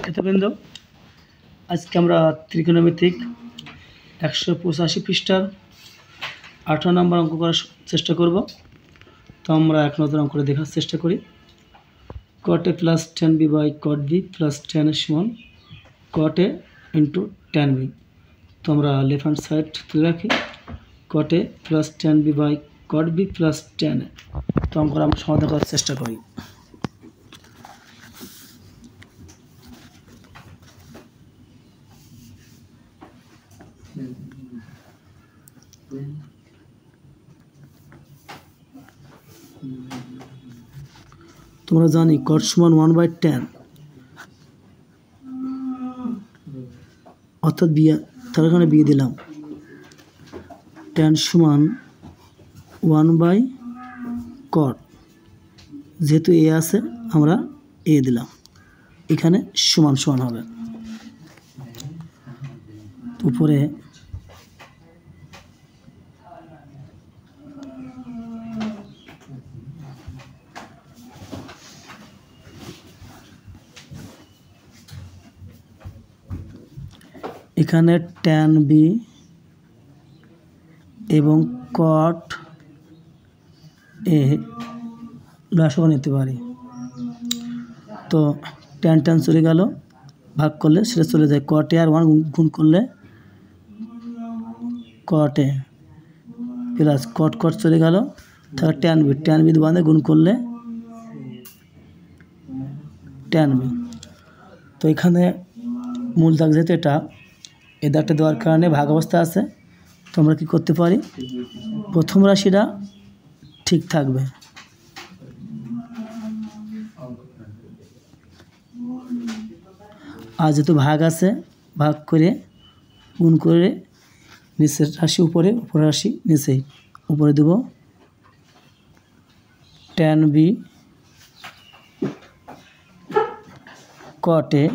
শিক্ষার্থীবৃন্দ, আজকে আমরা ত্রিকোণমিতিক 185 পৃষ্ঠার 18 নম্বর অঙ্ক করার চেষ্টা করব। তো আমরা এক নজর অঙ্কটা দেখার চেষ্টা করি। cot a plus tan b by cot b plus tan a সমান cot a into tan b। তো আমরা লেফট হ্যান্ড সাইড তুলে রাখি, cot a plus tan b by cot b plus tan a। তো অঙ্কটা আমরা সমাধান করার চেষ্টা করি। তোমরা জানি cot সমান 1/tan, অর্থাৎ বিয়ে, তার কারণে বিয়ে দিলাম। tan সমান 1/cot, যেহেতু এ আছে আমরা এ দিলাম, এখানে সমান সমান হবে। উপরে এখানে tan b এবং cot a লসাগু নিতে পারি। তো tan tan চলে গেল, ভাগ করলে সেটা চলে যায়, cot a আর 1 গুণ করলে cot a plus cot cot চলে গেল, তাহলে tan b 1 গুণ করলে tan b। তো এখানে মূল দাগ যেহেতু এটা, এই দাগটা দেওয়ার কারণে ভাগ অবস্থা আছে। তো আমরা কী করতে পারি, প্রথম রাশিটা ঠিক থাকবে, আর যেহেতু ভাগ আছে ভাগ করে গুণ করে নিচের রাশি উপরে, উপরের রাশি নিচে, উপরে দেব tan b cot a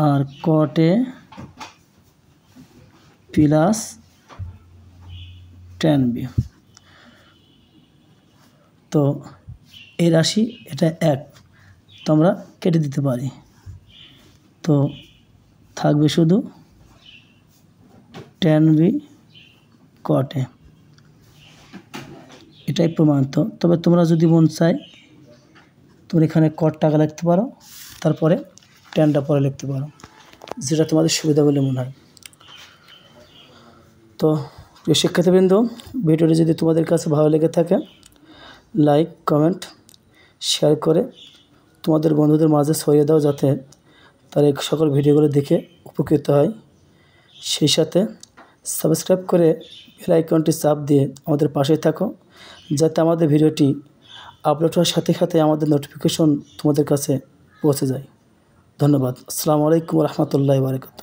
আর cot a plus tan b। তো এই রাশি এটা 1, তো আমরা কেটে দিতে পারি। তো থাকবে শুধু tan b cot a, এটাই প্রমাণিত। তবে তোমরা যদি মন চাই তোমরা এখানে cot টাকা লিখতে পারো, তারপরে ট্যানটা পরে লিখতে পারো, যেটা তোমাদের সুবিধা বলে মনে হয়। তো প্রিয় শিক্ষার্থীবৃন্দ, ভিডিওটি যদি তোমাদের কাছে ভালো লেগে থাকে লাইক কমেন্ট শেয়ার করে তোমাদের বন্ধুদের মাঝে ছড়িয়ে দাও, যাতে তারা এই সকল ভিডিওগুলো দেখে উপকৃত হয়। সেই সাথে সাবস্ক্রাইব করে বেল আইকনটি চাপ দিয়ে আমাদের পাশে থাকো, যাতে আমাদের ভিডিওটি আপলোড হওয়ার সাথে সাথে আমাদের নোটিফিকেশন তোমাদের কাছে পৌঁছে যায়। ধন্যবাদ। আসসালামু আলাইকুম ওয়া রাহমাতুল্লাহি ওয়া বারাকাতুহু।